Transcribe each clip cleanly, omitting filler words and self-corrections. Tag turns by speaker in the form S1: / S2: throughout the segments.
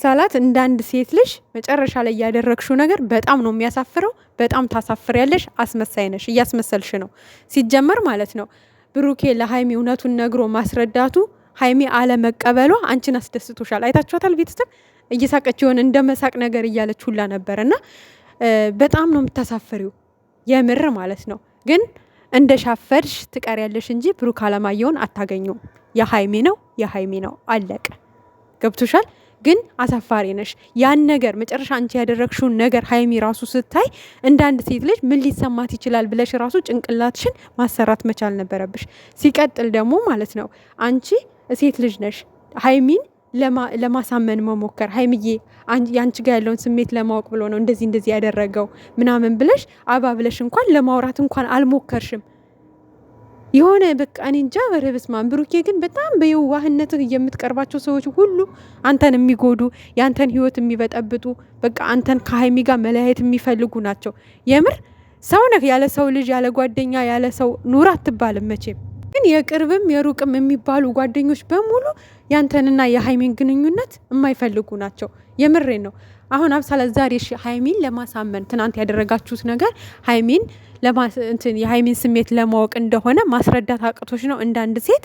S1: አብሳላት እንዳንድ ሴት ልጅ መጨረሻ ላይ ያደረግሽው ነገር በጣም ነው የሚያሳፍረው። በጣም ታሳፍሪያለሽ። አስመሳይ ነሽ፣ እያስመሰልሽ ነው ሲጀመር ማለት ነው። ብሩኬ ለሀይሚ እውነቱን ነግሮ ማስረዳቱ ሀይሚ አለመቀበሏ አንቺን አስደስቶሻል። አይታችኋታል። ቤተሰብ እየሳቀች ይሆን እንደ መሳቅ ነገር እያለች ሁላ ነበር። እና በጣም ነው የምታሳፍሪው የምር ማለት ነው። ግን እንደ ሻፈድሽ ትቀሪያለሽ እንጂ ብሩክ አለማየሁን አታገኙም። የሀይሚ ነው የሀይሚ ነው አለቀ። ገብቶሻል። ግን አሳፋሪ ነሽ። ያን ነገር መጨረሻ አንቺ ያደረግሽውን ነገር ሀይሚ ራሱ ስታይ እንደ አንድ ሴት ልጅ ምን ሊሰማት ይችላል ብለሽ ራሱ ጭንቅላትሽን ማሰራት መቻል ነበረብሽ። ሲቀጥል ደግሞ ማለት ነው አንቺ ሴት ልጅ ነሽ። ሀይሚን ለማሳመን መሞከር ሀይሚዬ ያንቺ ጋር ያለውን ስሜት ለማወቅ ብሎ ነው እንደዚህ ያደረገው ምናምን ብለሽ አባብለሽ እንኳን ለማውራት እንኳን አልሞከርሽም። የሆነ በቃ እኔ እንጃ። በረብስማን ብሩኬ ግን በጣም በየዋህነትህ የምትቀርባቸው ሰዎች ሁሉ አንተን የሚጎዱ ያንተን ህይወት የሚበጠብጡ በቃ አንተን ከሀይሚ ጋር መለያየት የሚፈልጉ ናቸው። የምር ሰው ነህ። ያለ ሰው ልጅ ያለ ጓደኛ ያለ ሰው ኑር አትባልም መቼም። ግን የቅርብም የሩቅም የሚባሉ ጓደኞች በሙሉ ያንተንና የሀይሚን ግንኙነት የማይፈልጉ ናቸው። የምሬን ነው። አሁን አብሳላ ዛሬ ሀይሚን ለማሳመን ትናንት ያደረጋችሁት ነገር ሀይሚን የሀይሚን ስሜት ለማወቅ እንደሆነ ማስረዳት አቅቶች ነው። እንዳንድ ሴት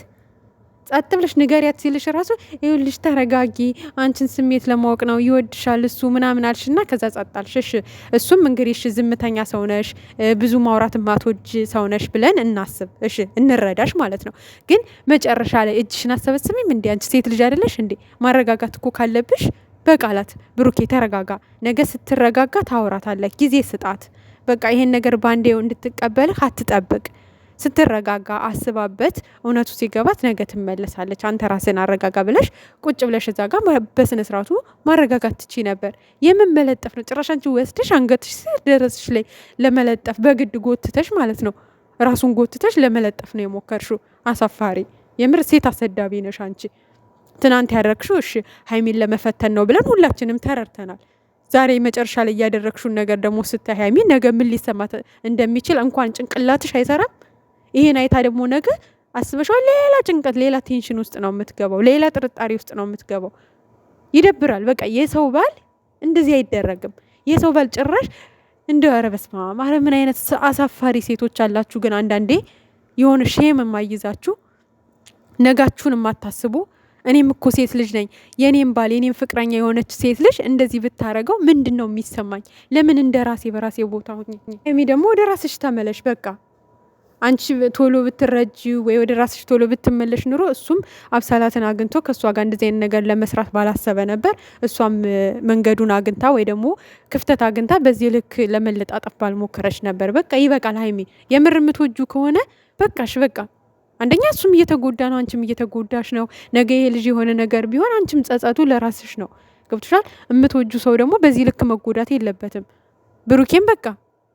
S1: ጸጥ ብለሽ ንገሪያት ሲልሽ ራሱ ይኸውልሽ ተረጋጊ፣ አንቺን ስሜት ለማወቅ ነው ይወድሻል እሱ ምናምን አልሽና ከዛ ጸጥ አልሽ። እሺ እሱም እንግዲህ እሺ ዝምተኛ ሰውነሽ ብዙ ማውራት ማትወጅ ሰውነሽ ብለን እናስብ። እሺ እንረዳሽ ማለት ነው። ግን መጨረሻ ላይ እጅሽን አሰበስሚም እንዴ? አንቺ ሴት ልጅ አይደለሽ እንዴ? ማረጋጋት እኮ ካለብሽ በቃላት ብሩኬ ተረጋጋ፣ ነገ ስትረጋጋ ታወራታለህ፣ ጊዜ ስጣት። በቃ ይሄን ነገር ባንዴው እንድትቀበልህ አትጠብቅ። ስትረጋጋ አስባበት እውነቱ ሲገባት ነገ ትመለሳለች። አንተ ራስን አረጋጋ ብለሽ ቁጭ ብለሽ እዛ ጋር በስነ ስርዓቱ ማረጋጋት ትቺ ነበር። የምን መለጠፍ ነው? ጭራሽ አንቺ ወስደሽ አንገትሽ ደረስሽ ላይ ለመለጠፍ በግድ ጎትተሽ ማለት ነው። ራሱን ጎትተሽ ለመለጠፍ ነው የሞከርሽው። አሳፋሪ የምር ሴት አሰዳቢ ነሽ አንቺ። ትናንት ያደረግሽው እሺ ሀይሚን ለመፈተን ነው ብለን ሁላችንም ተረድተናል። ዛሬ መጨረሻ ላይ ያደረግሽውን ነገር ደግሞ ስታይ ሀይሚ ነገ ምን ሊሰማት እንደሚችል እንኳን ጭንቅላትሽ አይሰራም። ይሄን አይታ ደግሞ ነገ አስበሽዋል። ሌላ ጭንቀት፣ ሌላ ቴንሽን ውስጥ ነው የምትገባው። ሌላ ጥርጣሬ ውስጥ ነው የምትገባው። ይደብራል። በቃ የሰው ባል እንደዚህ አይደረግም። የሰው ባል ጭራሽ እንደ ኧረ በስመ አብ! ኧረ ምን አይነት አሳፋሪ ሴቶች አላችሁ ግን አንዳንዴ የሆነ ሼም የማይዛችሁ ነጋችሁን የማታስቡ። እኔም እኮ ሴት ልጅ ነኝ። የኔም ባል የኔም ፍቅረኛ የሆነች ሴት ልጅ እንደዚህ ብታረገው ምንድን ነው የሚሰማኝ? ለምን እንደ ራሴ በራሴ ቦታ ሆኜ ሀይሚ ደግሞ ወደ ራስሽ ተመለሽ። በቃ አንቺ ቶሎ ብትረጂ ወይ ወደ ራስሽ ቶሎ ብትመለሽ ኑሮ እሱም አብሳላትን አግኝቶ ከእሷ ጋር እንደዚህ አይነት ነገር ለመስራት ባላሰበ ነበር። እሷም መንገዱን አግኝታ ወይ ደግሞ ክፍተት አግኝታ በዚህ ልክ ለመለጣጠፍ ባልሞከረች ነበር። በቃ ይበቃል ሀይሚ። የምር የምትወጁ ከሆነ በቃሽ በቃ። አንደኛ እሱም እየተጎዳ ነው፣ አንቺም እየተጎዳሽ ነው። ነገ ይሄ ልጅ የሆነ ነገር ቢሆን አንቺም ጸጸቱ ለራስሽ ነው። ገብቶሻል። የምትወጁ ሰው ደግሞ በዚህ ልክ መጎዳት የለበትም። ብሩኬም በቃ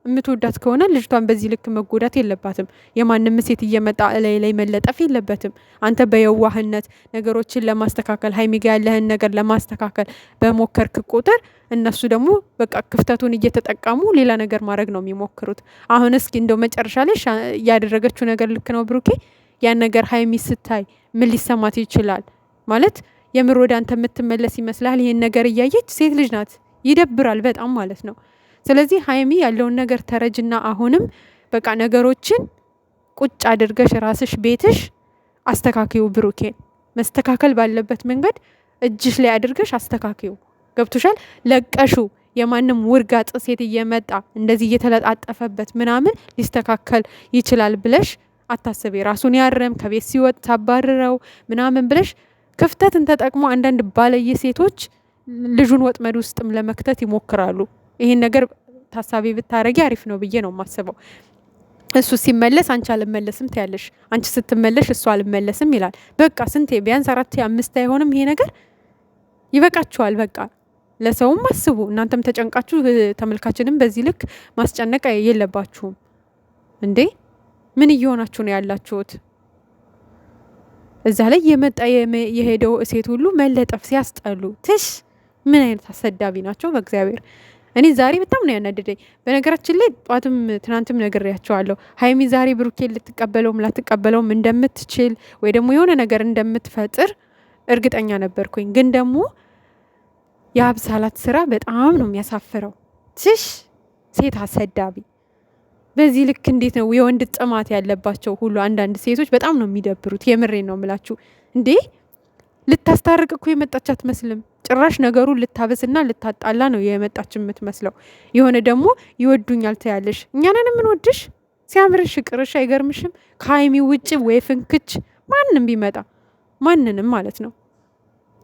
S1: የምትወዳት ከሆነ ልጅቷን በዚህ ልክ መጎዳት የለባትም። የማንም ሴት እየመጣ ላይ መለጠፍ የለበትም። አንተ በየዋህነት ነገሮችን ለማስተካከል ሀይሚ ጋ ያለህን ነገር ለማስተካከል በሞከርክ ቁጥር እነሱ ደግሞ በቃ ክፍተቱን እየተጠቀሙ ሌላ ነገር ማድረግ ነው የሚሞክሩት። አሁን እስኪ እንደው መጨረሻ ላይ ያደረገችው ነገር ልክ ነው ብሩኬ? ያን ነገር ሀይሚ ስታይ ምን ሊሰማት ይችላል? ማለት የምር ወደ አንተ የምትመለስ ይመስላል? ይሄን ነገር እያየች ሴት ልጅ ናት። ይደብራል በጣም ማለት ነው። ስለዚህ ሀይሚ ያለውን ነገር ተረጅና አሁንም በቃ ነገሮችን ቁጭ አድርገሽ ራስሽ ቤትሽ አስተካክዩ። ብሩኬን መስተካከል ባለበት መንገድ እጅሽ ላይ አድርገሽ አስተካክዩ። ገብቶሻል። ለቀሹ የማንም ውርጋጥ ሴት እየመጣ እንደዚህ እየተለጣጠፈበት ምናምን ሊስተካከል ይችላል ብለሽ አታስቢ። ራሱን ያረም ከቤት ሲወጥ ታባርረው ምናምን ብለሽ ክፍተትን ተጠቅሞ አንዳንድ ባለየ ሴቶች ልጁን ወጥመድ ውስጥም ለመክተት ይሞክራሉ። ይሄን ነገር ታሳቢ ብታረጊ አሪፍ ነው ብዬ ነው የማስበው። እሱ ሲመለስ አንቺ አልመለስም ትያለሽ፣ አንቺ ስትመለሽ እሱ አልመለስም ይላል። በቃ ስንቴ ቢያንስ 4 5 አይሆንም? ይሄ ነገር ይበቃችኋል። በቃ ለሰውም አስቡ። እናንተም ተጨንቃችሁ ተመልካችንም በዚህ ልክ ማስጨነቅ የለባችሁም እንዴ። ምን እየሆናችሁ ነው ያላችሁት? እዛ ላይ የመጣ የሄደው ሴት ሁሉ መለጠፍ ሲያስጠሉ ትሽ ምን አይነት አሰዳቢ ናቸው በእግዚአብሔር። እኔ ዛሬ በጣም ነው ያናደደኝ። በነገራችን ላይ ጧትም ትናንትም ነግሬያቸዋለሁ። ሀይሚ ዛሬ ብሩኬን ልትቀበለውም ላትቀበለውም እንደምትችል ወይ ደግሞ የሆነ ነገር እንደምትፈጥር እርግጠኛ ነበርኩኝ። ግን ደግሞ የአብሳላት ስራ በጣም ነው የሚያሳፍረው። ትሽ ሴት አሰዳቢ በዚህ ልክ እንዴት ነው የወንድ ጥማት ያለባቸው ሁሉ አንዳንድ ሴቶች በጣም ነው የሚደብሩት። የምሬን ነው የምላችሁ። እንዴ ልታስታርቅ እኮ የመጣች አትመስልም። ጭራሽ ነገሩን ልታበስና ልታጣላ ነው የመጣች የምትመስለው። የሆነ ደግሞ ይወዱኛል ትያለሽ። እኛንን የምንወድሽ ሲያምርሽ ቅርሽ አይገርምሽም? ከሀይሚ ውጭ ወይ ፍንክች ማንም ቢመጣ ማንንም ማለት ነው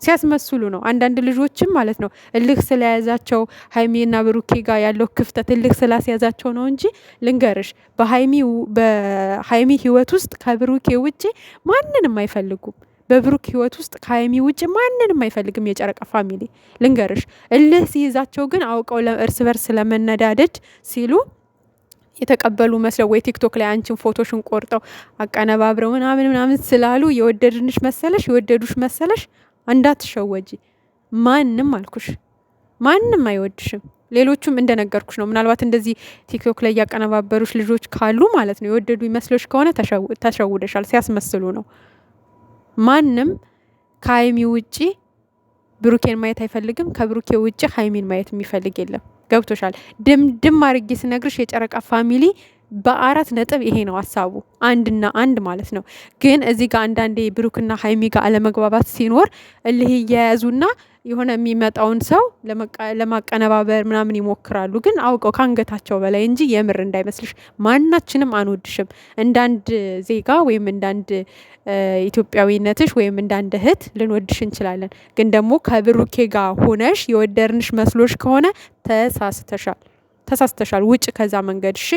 S1: ሲያስመስሉ ነው። አንዳንድ ልጆችም ማለት ነው እልህ ስለያዛቸው ሀይሚና ብሩኬ ጋር ያለው ክፍተት እልህ ስላስያዛቸው ነው እንጂ ልንገርሽ፣ በሀይሚ ህይወት ውስጥ ከብሩኬ ውጭ ማንንም አይፈልጉም። በብሩክ ህይወት ውስጥ ከሀይሚ ውጭ ማንንም አይፈልግም የጨረቃ ፋሚሊ። ልንገርሽ፣ እልህ ሲይዛቸው ግን አውቀው እርስ በርስ ለመነዳደድ ሲሉ የተቀበሉ መስለው ወይ ቲክቶክ ላይ አንቺን ፎቶሽን ቆርጠው አቀነባብረው ምናምን ስላሉ የወደድንሽ መሰለሽ የወደዱሽ መሰለሽ። እንዳትሸወጂ። ማንም አልኩሽ ማንም አይወድሽም። ሌሎቹም እንደነገርኩሽ ነው። ምናልባት እንደዚህ ቲክቶክ ላይ ያቀነባበሩሽ ልጆች ካሉ ማለት ነው የወደዱ ይመስሎሽ ከሆነ ተሸውደሻል። ሲያስመስሉ ነው። ማንም ከሀይሚ ውጪ ብሩኬን ማየት አይፈልግም። ከብሩኬ ውጪ ሀይሚን ማየት የሚፈልግ የለም። ገብቶሻል? ድም አርጌ ስነግርሽ የጨረቃ ፋሚሊ በ4 ነጥብ ይሄ ነው ሀሳቡ፣ አንድና አንድ ማለት ነው። ግን እዚህ ጋር አንዳንዴ ብሩክና ሀይሚ ጋር አለመግባባት ሲኖር እልህ እየያዙና የሆነ የሚመጣውን ሰው ለማቀነባበር ምናምን ይሞክራሉ። ግን አውቀው ከአንገታቸው በላይ እንጂ የምር እንዳይመስልሽ። ማናችንም አንወድሽም። እንዳንድ ዜጋ ወይም እንዳንድ ኢትዮጵያዊነትሽ ወይም እንዳንድ እህት ልንወድሽ እንችላለን። ግን ደግሞ ከብሩኬ ጋር ሆነሽ የወደርንሽ መስሎሽ ከሆነ ተሳስተሻል። ውጭ ከዛ መንገድ እሺ።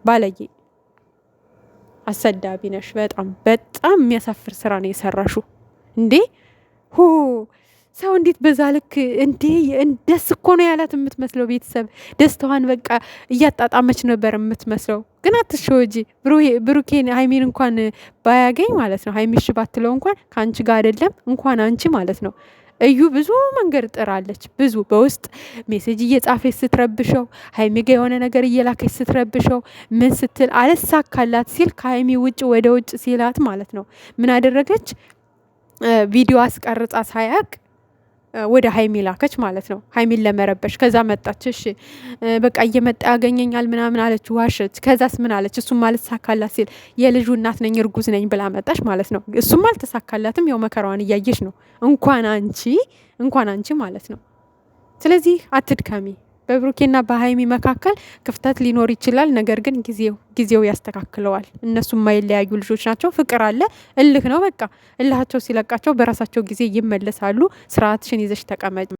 S1: ባለጌ አሰዳቢ ነሽ። በጣም የሚያሳፍር ስራ ነው የሰራሹ። እንዴ ሰው እንዴት በዛ ልክ እንዴ! ደስ እኮ ነው ያላት የምትመስለው። ቤተሰብ ደስታዋን በቃ እያጣጣመች ነበር የምትመስለው። ግን አትሸወጂ። ብሩኬን ሀይሚን እንኳን ባያገኝ ማለት ነው ሀይሚሽ ባትለው እንኳን ከአንቺ ጋር አይደለም እንኳን አንቺ ማለት ነው እዩ ብዙ መንገድ ጥራለች። ብዙ በውስጥ ሜሴጅ እየጻፈች ስትረብሸው፣ ሀይሚ ጋ የሆነ ነገር እየላከች ስትረብሸው ምን ስትል አልሳካላት ሲል ከሀይሚ ውጭ ወደ ውጭ ሲላት ማለት ነው ምን አደረገች? ቪዲዮ አስቀርጻ ሳያቅ ወደ ሀይሚ ላከች ማለት ነው፣ ሀይሚን ለመረበሽ። ከዛ መጣች። እሺ በቃ እየመጣ ያገኘኛል ምናምን አለች፣ ዋሸች። ከዛስ ምን አለች? እሱም አልተሳካላት ሲል የልጁ እናት ነኝ እርጉዝ ነኝ ብላ መጣች ማለት ነው። እሱም አልተሳካላትም፣ ያው መከራዋን እያየች ነው። እንኳን አንቺ ማለት ነው። ስለዚህ አትድከሚ። በብሩኬና በሀይሚ መካከል ክፍተት ሊኖር ይችላል። ነገር ግን ጊዜው ያስተካክለዋል። እነሱም የማይለያዩ ልጆች ናቸው። ፍቅር አለ፣ እልህ ነው። በቃ እልሃቸው ሲለቃቸው በራሳቸው ጊዜ ይመለሳሉ። ስርዓትሽን ይዘሽ ተቀመጭ።